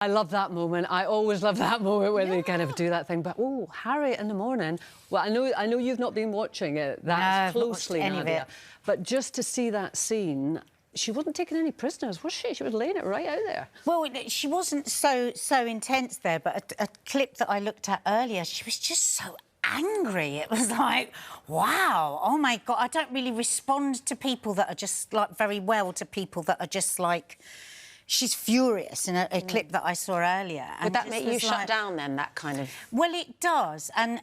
I love that moment. I always love that moment where they kind of do that thing. But, oh, Harriet in the morning. Well, I know you've not been watching it that closely, Nadia. But just to see that scene, she wasn't taking any prisoners, was she? She was laying it right out there. Well, she wasn't so intense there, but a clip that I looked at earlier, she was just so angry. It was like, wow, oh my God. I don't really respond to people that are just, like, very well to people that are just, like... She's furious in a clip that I saw earlier. Would that make you shut down then, that kind of... Well, it does. And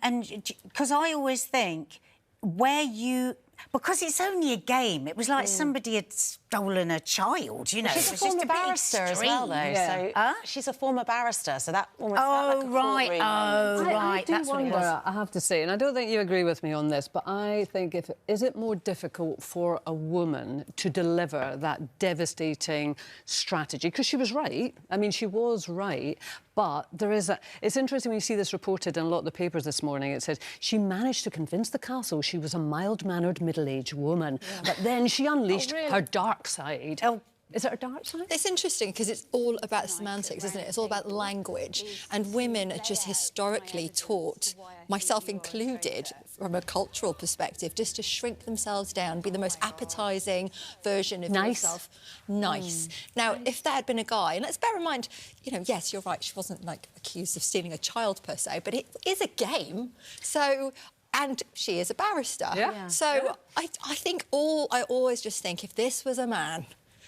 because I always think where you... Because it's only a game. It was like somebody had stolen a child, you know. She's a former barrister as well, though. Yeah. So she's a former barrister, so that almost felt like a right. Oh, right. I do That's wonder, what it was. I have to say, and I don't think you agree with me on this, but I think is it more difficult for a woman to deliver that devastating strategy? Because she was right. I mean, she was right. But there is a... It's interesting when you see this reported in a lot of the papers this morning. It says she managed to convince the castle she was a mild-mannered middle-aged woman. Yeah. But then she unleashed her dark side. Oh. Is it a dark side? It's interesting because it's all about semantics, isn't it? It's all about language. And women are just historically taught, myself included, from a cultural perspective, just to shrink themselves down, be the most appetising version of yourself. Nice. Now, if that had been a guy, and let's bear in mind, you know, yes, you're right, she wasn't, like, accused of stealing a child per se, but it is a game. So... And she is a barrister. Yeah. So I think I always just think if this was a man,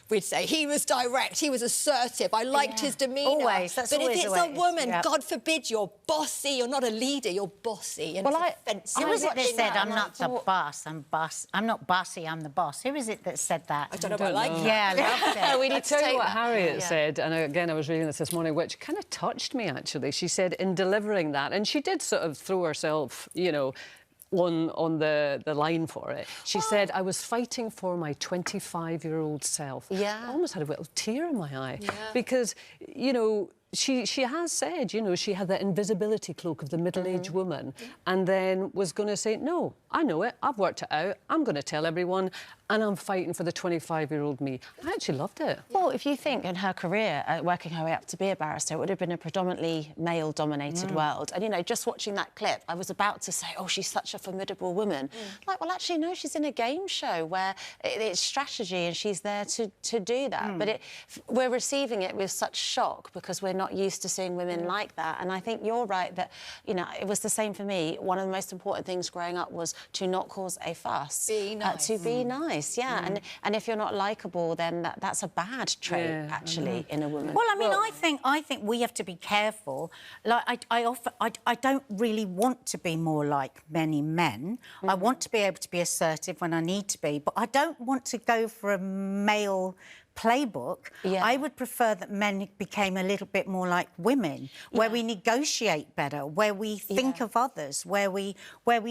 we'd say he was direct, he was assertive, I liked his demeanour. Always, that's but always if it's a woman, God forbid, you're bossy, you're not a leader, you're bossy. And offensive. Who was it that said, I'm not the boss, I'm not bossy, I'm the boss? Who is it that said that? I don't know, but I like it. Yeah, I loved it. We need to tell you what Harriet said, and again, I was reading this morning, which kind of touched me, actually. She said, in delivering that, and she did sort of throw herself, you know, on the line for it. She said, I was fighting for my 25-year-old self. Yeah. I almost had a little tear in my eye. Yeah. Because, you know, she has said, you know, she had that invisibility cloak of the middle-aged woman and then was going to say, no, I know it, I've worked it out, I'm going to tell everyone, and I'm fighting for the 25-year-old me. I actually loved it. Well, if you think in her career, working her way up to be a barrister, it would have been a predominantly male-dominated world. And, you know, just watching that clip, I was about to say, oh, she's such a formidable woman. Like, well, actually, no, she's in a game show where it's strategy and she's there to do that. But we're receiving it with such shock because we're not used to seeing women like that. And I think you're right that, you know, it was the same for me. One of the most important things growing up was to not cause a fuss. Be nice. To be nice. Yeah, and if you're not likeable, then that's a bad trait, actually, in a woman. Well, I mean, I think we have to be careful. Like, I don't really want to be more like many men. I want to be able to be assertive when I need to be, but I don't want to go for a male playbook. I would prefer that men became a little bit more like women, where we negotiate better, where we think of others, where we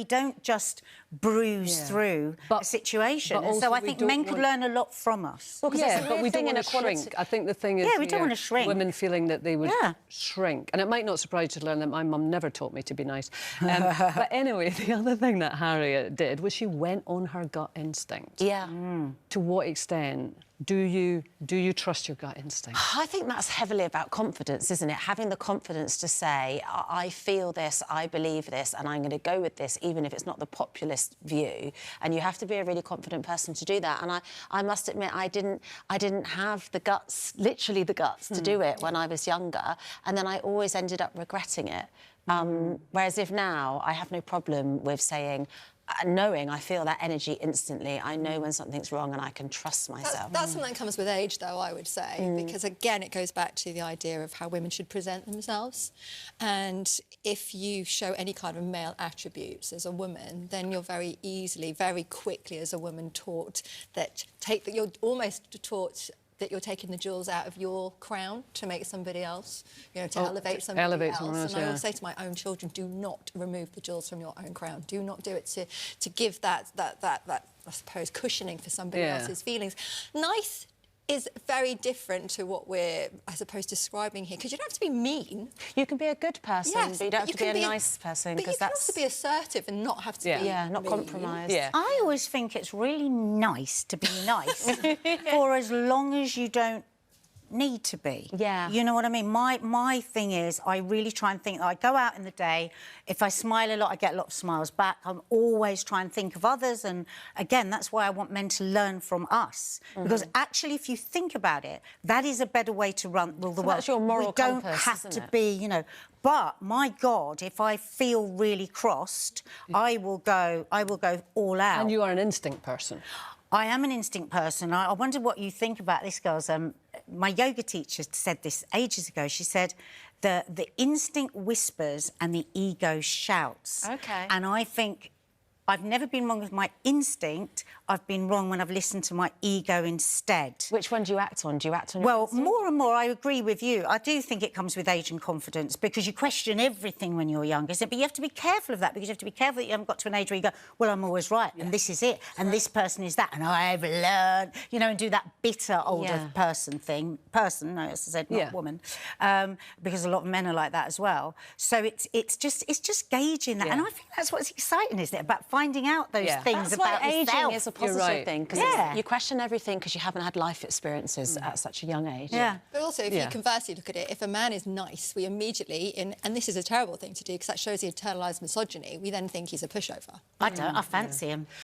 don't just bruise through a situation. And so I think men could learn a lot from us. Well, but we don't want to shrink. I think the thing is, we don't want to shrink. Women feeling that they would shrink. And it might not surprise you to learn that my mum never taught me to be nice. But anyway, the other thing that Harriet did was she went on her gut instinct. Yeah. To what extent do you trust your gut instinct? I think that's heavily about confidence, isn't it? Having the confidence to say, I feel this, I believe this, and I'm going to go with this, even if it's not the populist view. And you have to be a really confident person to do that. And I must admit, I didn't have the guts, literally the guts, to do it when I was younger. And then I always ended up regretting it. Whereas if now, I have no problem with saying, knowing I feel that energy instantly. I know when something's wrong and I can trust myself. That's something that comes with age, though, I would say, because, again, it goes back to the idea of how women should present themselves. And if you show any kind of male attributes as a woman, then you're very easily, very quickly, as a woman, taught that you're almost taught that you're taking the jewels out of your crown to make somebody else, you know, to elevate somebody else. And I always say to my own children, do not remove the jewels from your own crown. Do not do it to give that I suppose, cushioning for somebody else's feelings. Nice is very different to what we're, I suppose, describing here, because you don't have to be mean. You can be a good person, but you don't have to be a nice person. But you can also be assertive and not have to be not mean. compromised. I always think it's really nice to be nice for as long as you don't need to be. Yeah. You know what I mean? My thing is, I really try and think, I go out in the day, if I smile a lot, I get a lot of smiles back. I'm always trying to think of others, and again, that's why I want men to learn from us. Because actually, if you think about it, that is a better way to rule the world. That's your moral compass, We don't have isn't to it? be, you know... But, my God, if I feel really crossed, I will go all out. And you are an instinct person. I am an instinct person. I wonder what you think about this, girls. My yoga teacher said this ages ago. She said, the instinct whispers and the ego shouts. OK. And I think I've never been wrong with my instinct. I've been wrong when I've listened to my ego instead. Which one do you act on? Do you act on your Well, instinct? more and more, I agree with you. I do think it comes with age and confidence, because you question everything when you're younger. But you have to be careful of that, because you have to be careful that you haven't got to an age where you go, well, I'm always right, and this is it, and this person is that, and I've learned, you know, and do that bitter older person thing. Person, no, as I said, not woman, because a lot of men are like that as well. So it's just gauging that, and I think that's what's exciting, isn't it? About finding out those things That's about why aging yourself. is a positive thing, because you question everything because you haven't had life experiences at such a young age. Yeah. But also, if you conversely look at it, if a man is nice, we immediately, and this is a terrible thing to do because that shows the internalised misogyny, we then think he's a pushover. I don't. I fancy him.